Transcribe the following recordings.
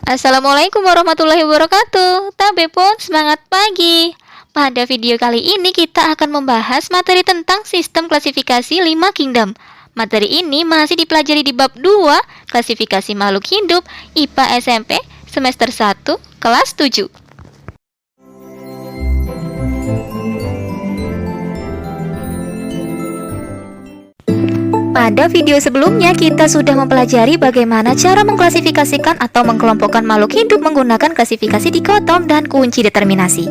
Assalamualaikum warahmatullahi wabarakatuh. Tabe pun semangat pagi. Pada video kali ini kita akan membahas materi tentang sistem klasifikasi 5 kingdom. Materi ini masih dipelajari di bab 2, klasifikasi makhluk hidup, IPA SMP, semester 1, kelas 7. Pada video sebelumnya kita sudah mempelajari bagaimana cara mengklasifikasikan atau mengkelompokkan makhluk hidup menggunakan klasifikasi dikotom dan kunci determinasi.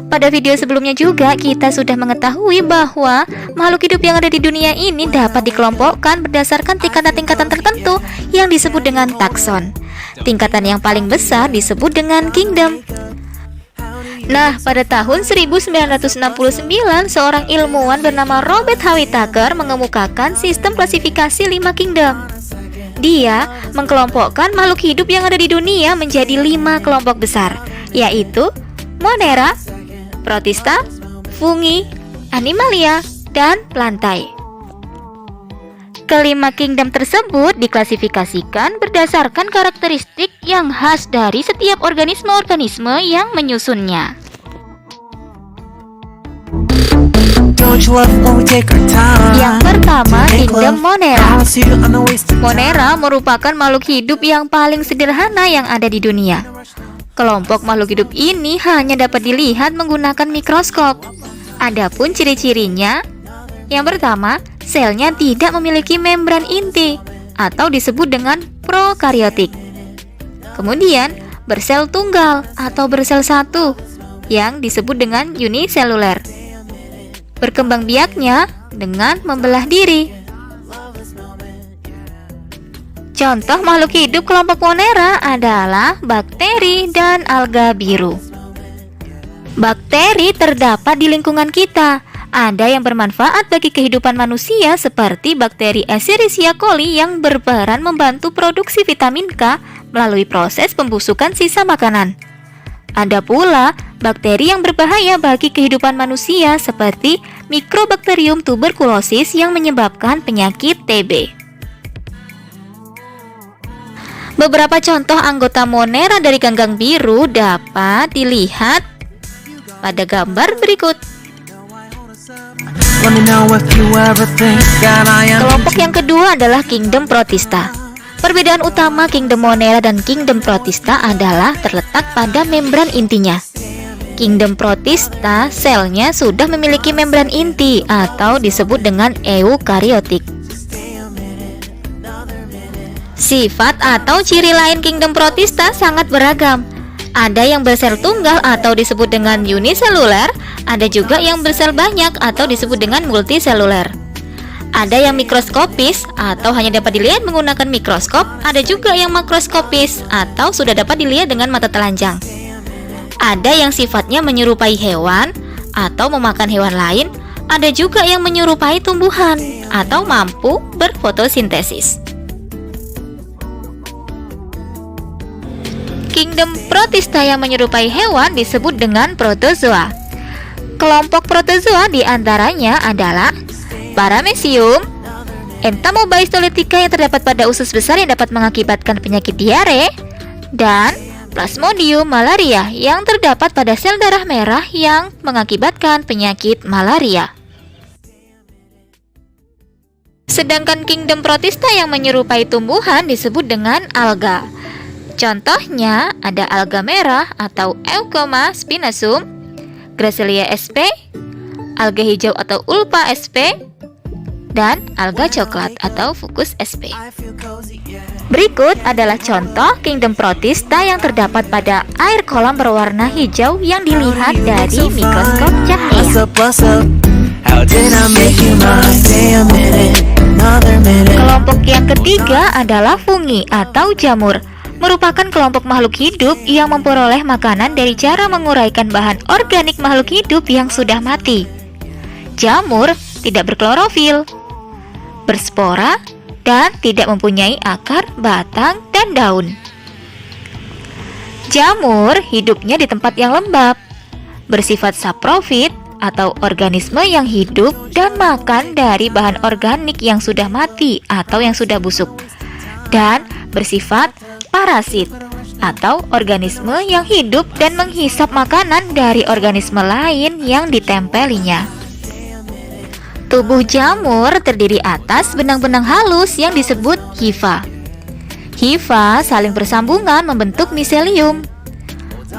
Pada video sebelumnya juga kita sudah mengetahui bahwa makhluk hidup yang ada di dunia ini dapat dikelompokkan berdasarkan tingkatan-tingkatan tertentu yang disebut dengan takson. Tingkatan yang paling besar disebut dengan kingdom. Nah, pada tahun 1969, seorang ilmuwan bernama Robert H. Whittaker mengemukakan sistem klasifikasi 5 kingdom. Dia mengkelompokkan makhluk hidup yang ada di dunia menjadi 5 kelompok besar, yaitu Monera, Protista, Fungi, Animalia, dan Plantae. Kelima kingdom tersebut diklasifikasikan berdasarkan karakteristik yang khas dari setiap organisme-organisme yang menyusunnya. Yang pertama, kingdom Monera. Monera merupakan makhluk hidup yang paling sederhana yang ada di dunia. Kelompok makhluk hidup ini hanya dapat dilihat menggunakan mikroskop. Adapun ciri-cirinya, yang pertama, selnya tidak memiliki membran inti atau disebut dengan prokariotik. Kemudian, bersel tunggal atau bersel satu yang disebut dengan uniseluler. Berkembang biaknya dengan membelah diri. Contoh makhluk hidup kelompok Monera adalah bakteri dan alga biru. Bakteri terdapat di lingkungan kita. Ada yang bermanfaat bagi kehidupan manusia seperti bakteri Escherichia coli yang berperan membantu produksi vitamin K melalui proses pembusukan sisa makanan. Ada pula bakteri yang berbahaya bagi kehidupan manusia seperti Mycobacterium tuberculosis yang menyebabkan penyakit TB. Beberapa contoh anggota Monera dari ganggang biru dapat dilihat pada gambar berikut. Kelompok yang kedua adalah kingdom Protista. Perbedaan utama kingdom Monera dan kingdom Protista adalah terletak pada membran intinya. Kingdom Protista selnya sudah memiliki membran inti atau disebut dengan eukariotik. Sifat atau ciri lain kingdom Protista sangat beragam. Ada yang bersel tunggal atau disebut dengan uniseluler, ada juga yang bersel banyak atau disebut dengan multiseluler. Ada yang mikroskopis atau hanya dapat dilihat menggunakan mikroskop, ada juga yang makroskopis atau sudah dapat dilihat dengan mata telanjang. Ada yang sifatnya menyerupai hewan atau memakan hewan lain, ada juga yang menyerupai tumbuhan atau mampu berfotosintesis. Kingdom Protista yang menyerupai hewan disebut dengan protozoa. Kelompok protozoa diantaranya adalah Paramecium, Entamoeba-histolytica yang terdapat pada usus besar yang dapat mengakibatkan penyakit diare, dan Plasmodium malaria yang terdapat pada sel darah merah yang mengakibatkan penyakit malaria. Sedangkan kingdom Protista yang menyerupai tumbuhan disebut dengan alga. Contohnya ada alga merah atau Eucoma spinacum, Gracilia sp, alga hijau atau Ulpa sp, dan alga coklat atau Fucus sp. Berikut adalah contoh kingdom Protista yang terdapat pada air kolam berwarna hijau yang dilihat dari mikroskop cahaya. Kelompok yang ketiga adalah fungi atau jamur. Merupakan kelompok makhluk hidup yang memperoleh makanan dari cara menguraikan bahan organik makhluk hidup yang sudah mati. Jamur tidak berklorofil, berspora, dan tidak mempunyai akar, batang, dan daun. Jamur hidupnya di tempat yang lembab, bersifat saprofit atau organisme yang hidup dan makan dari bahan organik yang sudah mati atau yang sudah busuk, dan bersifat parasit atau organisme yang hidup dan menghisap makanan dari organisme lain yang ditempelinya. Tubuh jamur terdiri atas benang-benang halus yang disebut hifa. Hifa saling bersambungan membentuk miselium.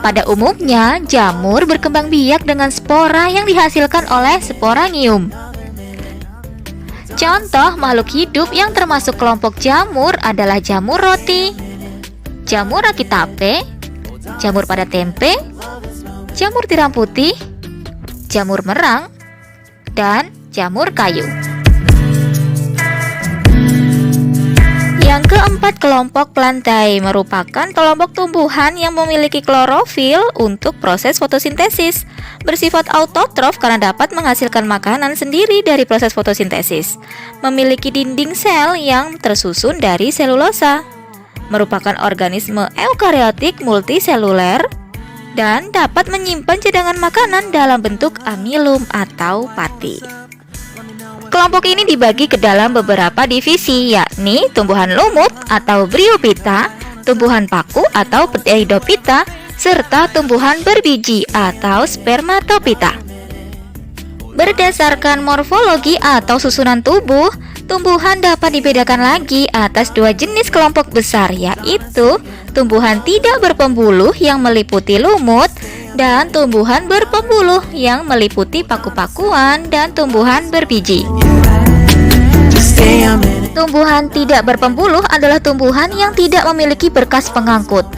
Pada umumnya, jamur berkembang biak dengan spora yang dihasilkan oleh sporangium. Contoh makhluk hidup yang termasuk kelompok jamur adalah jamur roti, jamur rakitape, jamur pada tempe, jamur tiram putih, jamur merang, dan jamur kayu. Yang keempat, kelompok plantae merupakan kelompok tumbuhan yang memiliki klorofil untuk proses fotosintesis, bersifat autotrof karena dapat menghasilkan makanan sendiri dari proses fotosintesis, memiliki dinding sel yang tersusun dari selulosa, merupakan organisme eukariotik multiseluler, dan dapat menyimpan cadangan makanan dalam bentuk amilum atau pati. Kelompok ini dibagi ke dalam beberapa divisi, yakni tumbuhan lumut atau Bryophyta, tumbuhan paku atau Pteridophyta, serta tumbuhan berbiji atau Spermatophyta. Berdasarkan morfologi atau susunan tubuh, tumbuhan dapat dibedakan lagi atas dua jenis kelompok besar, yaitu tumbuhan tidak berpembuluh yang meliputi lumut dan tumbuhan berpembuluh yang meliputi paku-pakuan dan tumbuhan berbiji. Tumbuhan tidak berpembuluh adalah tumbuhan yang tidak memiliki berkas pengangkut.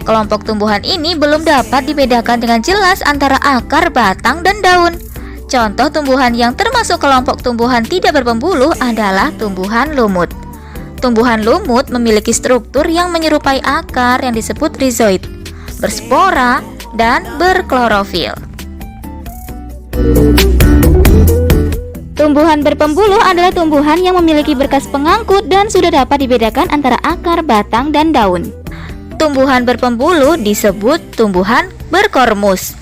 Kelompok tumbuhan ini belum dapat dibedakan dengan jelas antara akar, batang, dan daun. Contoh tumbuhan yang termasuk kelompok tumbuhan tidak berpembuluh adalah tumbuhan lumut. Tumbuhan lumut memiliki struktur yang menyerupai akar yang disebut rizoid, berspora, dan berklorofil. Tumbuhan berpembuluh adalah tumbuhan yang memiliki berkas pengangkut dan sudah dapat dibedakan antara akar, batang, dan daun. Tumbuhan berpembuluh disebut tumbuhan berkormus.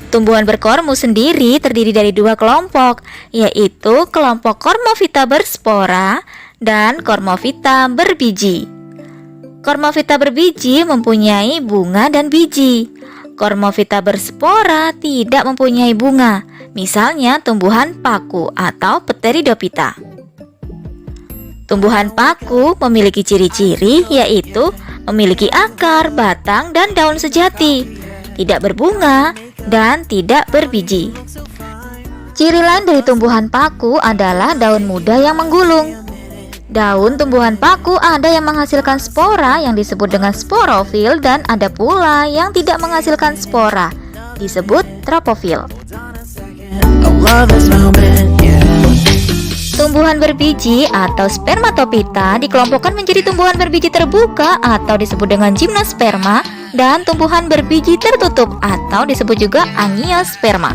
Tumbuhan berkormus sendiri terdiri dari dua kelompok, yaitu kelompok Cormophyta berspora dan Cormophyta berbiji. Cormophyta berbiji mempunyai bunga dan biji. Cormophyta berspora tidak mempunyai bunga, misalnya tumbuhan paku atau Pteridophyta. Tumbuhan paku memiliki ciri-ciri, yaitu memiliki akar, batang, dan daun sejati, tidak berbunga, dan tidak berbiji. Ciri lain dari tumbuhan paku adalah daun muda yang menggulung. Daun tumbuhan paku ada yang menghasilkan spora yang disebut dengan sporofil, dan ada pula yang tidak menghasilkan spora, disebut tropofil. Tumbuhan berbiji atau Spermatophyta dikelompokkan menjadi tumbuhan berbiji terbuka atau disebut dengan gymnosperma, dan tumbuhan berbiji tertutup atau disebut juga angiosperma.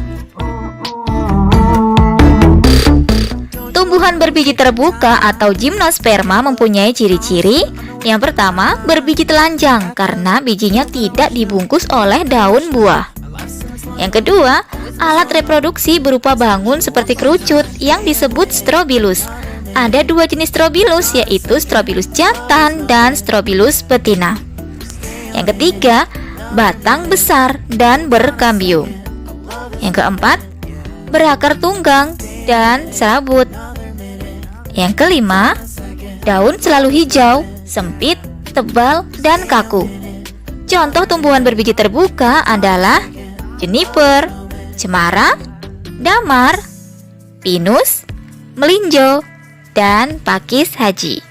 Tumbuhan berbiji terbuka atau gymnosperma mempunyai ciri-ciri. Yang pertama, berbiji telanjang karena bijinya tidak dibungkus oleh daun buah. Yang kedua, alat reproduksi berupa bangun seperti kerucut yang disebut strobilus. Ada dua jenis strobilus, yaitu strobilus jantan dan strobilus betina. Yang ketiga, batang besar dan berkambium. Yang keempat, berakar tunggang dan serabut. Yang kelima, daun selalu hijau, sempit, tebal, dan kaku. Contoh tumbuhan berbiji terbuka adalah juniper, cemara, damar, pinus, melinjo, dan pakis haji.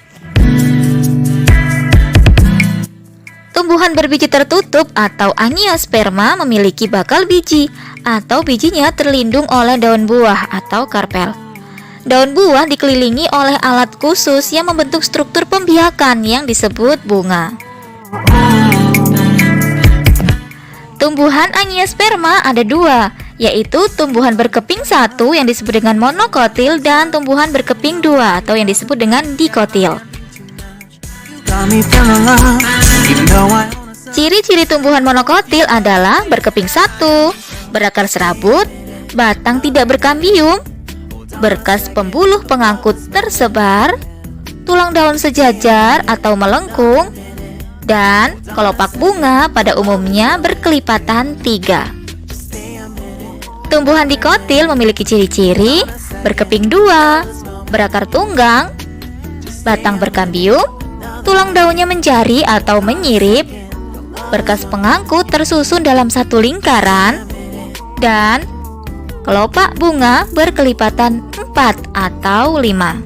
Tumbuhan berbiji tertutup atau angiosperma memiliki bakal biji atau bijinya terlindung oleh daun buah atau karpel. Daun buah dikelilingi oleh alat khusus yang membentuk struktur pembiakan yang disebut bunga. Tumbuhan angiosperma ada dua, yaitu tumbuhan berkeping satu yang disebut dengan monokotil dan tumbuhan berkeping dua atau yang disebut dengan dikotil. Ciri-ciri tumbuhan monokotil adalah berkeping satu, berakar serabut, batang tidak berkambium, berkas pembuluh pengangkut tersebar, tulang daun sejajar atau melengkung, Dan kelopak bunga pada umumnya berkelipatan 3. Tumbuhan dikotil memiliki ciri-ciri berkeping 2, berakar tunggang, batang berkambium, tulang daunnya menjari atau menyirip, berkas pengangkut tersusun dalam satu lingkaran, dan kelopak bunga berkelipatan 4 atau 5.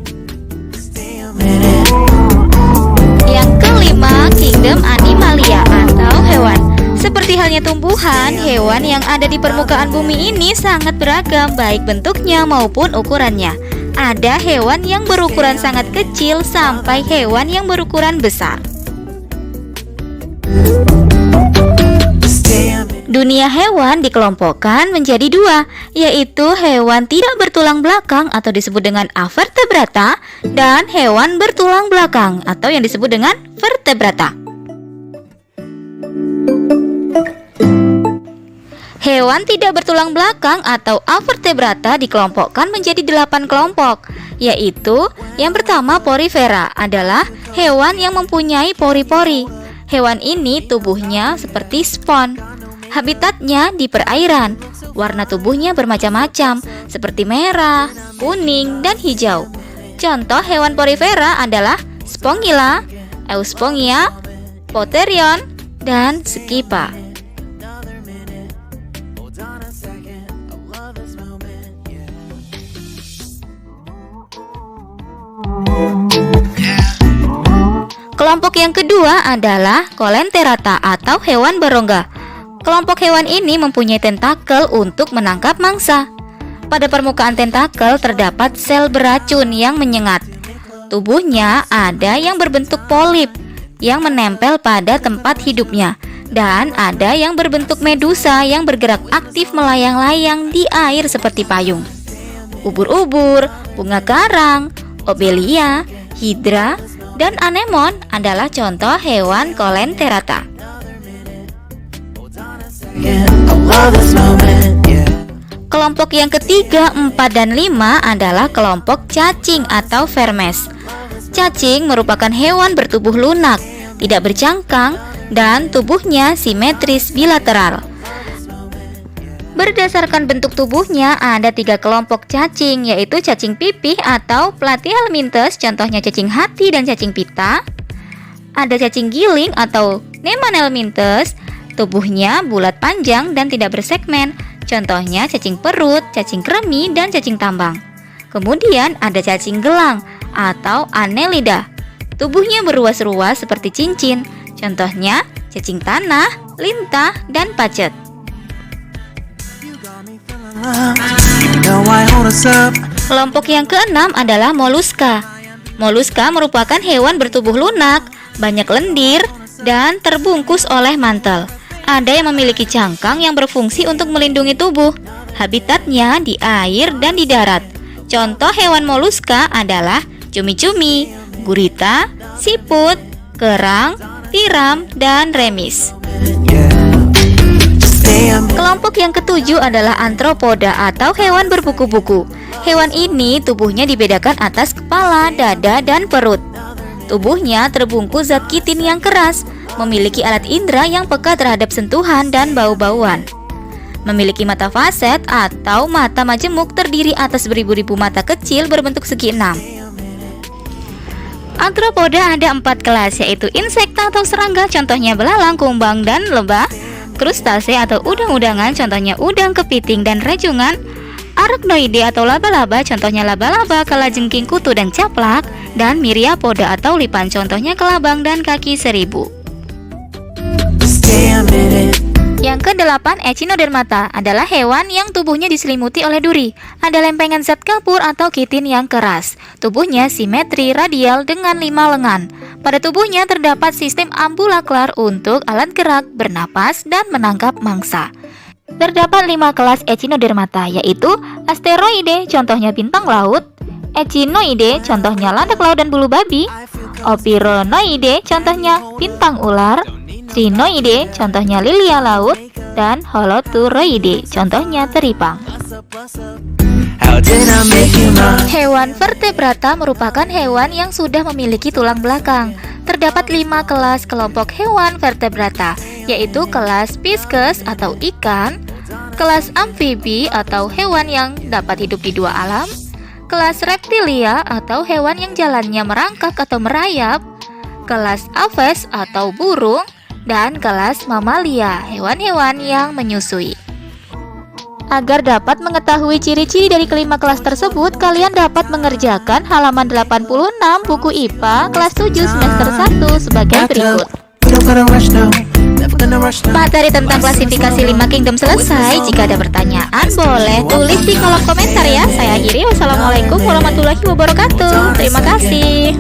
Yang kelima, kingdom Animalia atau hewan. Seperti halnya tumbuhan, hewan yang ada di permukaan bumi ini sangat beragam, baik bentuknya maupun ukurannya. Ada hewan yang berukuran sangat kecil sampai hewan yang berukuran besar. Dunia hewan dikelompokkan menjadi 2, yaitu hewan tidak bertulang belakang atau disebut dengan avertebrata dan hewan bertulang belakang atau yang disebut dengan vertebrata. Hewan tidak bertulang belakang atau avertebrata dikelompokkan menjadi 8 kelompok, yaitu yang pertama porifera adalah hewan yang mempunyai pori-pori. Hewan ini tubuhnya seperti spons. Habitatnya di perairan. Warna tubuhnya bermacam-macam, seperti merah, kuning, dan hijau. Contoh hewan porifera adalah Spongilla, Euspongia, Potherion, dan Skipa. Kelompok yang kedua adalah Coelenterata atau hewan berongga. Kelompok hewan ini mempunyai tentakel untuk menangkap mangsa. Pada permukaan tentakel terdapat sel beracun yang menyengat. Tubuhnya ada yang berbentuk polip yang menempel pada tempat hidupnya, dan ada yang berbentuk medusa yang bergerak aktif melayang-layang di air seperti payung. Ubur-ubur, bunga karang, obelia, hidra, dan anemon adalah contoh hewan Coelenterata. Kelompok yang ketiga, 4 dan 5 adalah kelompok cacing atau vermes. Cacing merupakan hewan bertubuh lunak, tidak bercangkang, dan tubuhnya simetris bilateral. Berdasarkan bentuk tubuhnya, ada 3 kelompok cacing, yaitu cacing pipih atau Platyhelminthes, contohnya cacing hati dan cacing pita. Ada cacing giling atau Nemanhelminthes, tubuhnya bulat panjang dan tidak bersegmen, contohnya cacing perut, cacing kremi, dan cacing tambang. Kemudian ada cacing gelang atau Annelida, tubuhnya beruas-ruas seperti cincin, contohnya cacing tanah, lintah, dan pacet. Kelompok yang keenam adalah moluska. Moluska merupakan hewan bertubuh lunak, banyak lendir, dan terbungkus oleh mantel. Ada yang memiliki cangkang yang berfungsi untuk melindungi tubuh. Habitatnya di air dan di darat. Contoh hewan moluska adalah cumi-cumi, gurita, siput, kerang, tiram, dan remis. Kelompok yang ketujuh adalah antropoda atau hewan berbuku-buku. Hewan ini tubuhnya dibedakan atas kepala, dada, dan perut. Tubuhnya terbungkus zat kitin yang keras, memiliki alat indera yang peka terhadap sentuhan dan bau-bauan. Memiliki mata faset atau mata majemuk terdiri atas beribu-ribu mata kecil berbentuk segi enam. Antropoda ada 4 kelas, yaitu insekta atau serangga, contohnya belalang, kumbang, dan lebah. Krustase atau udang-udangan, contohnya udang, kepiting, dan rajungan. Arachnoide atau laba-laba, contohnya laba-laba, kalajengking, kutu, dan caplak. Dan Myriapoda atau lipan, contohnya kelabang dan kaki seribu. Yang ke-8, Echinodermata adalah hewan yang tubuhnya diselimuti oleh duri. Ada lempengan zat kapur atau kitin yang keras. Tubuhnya simetri radial dengan 5 lengan. Pada tubuhnya terdapat sistem ambulakrar untuk alat gerak, bernapas, dan menangkap mangsa. Terdapat 5 kelas Echinodermata, yaitu Asteroide, contohnya bintang laut, Echinoide, contohnya landak laut dan bulu babi, Ophironoide, contohnya bintang ular, Crinoide, contohnya lilia laut, dan Holoturoide, contohnya teripang. Hewan vertebrata merupakan hewan yang sudah memiliki tulang belakang. terdapat 5 kelas kelompok hewan vertebrata, yaitu kelas Pisces atau ikan, kelas amfibi atau hewan yang dapat hidup di dua alam, kelas reptilia atau hewan yang jalannya merangkak atau merayap, kelas Aves atau burung, dan kelas Mamalia, hewan-hewan yang menyusui. Agar dapat mengetahui ciri-ciri dari kelima kelas tersebut, kalian dapat mengerjakan halaman 86 buku IPA kelas 7 semester 1 sebagai berikut. Materi tentang klasifikasi 5 kingdom selesai. Jika ada pertanyaan, boleh tulis di kolom komentar ya. Saya akhiri. Wassalamualaikum warahmatullahi wabarakatuh. Terima kasih.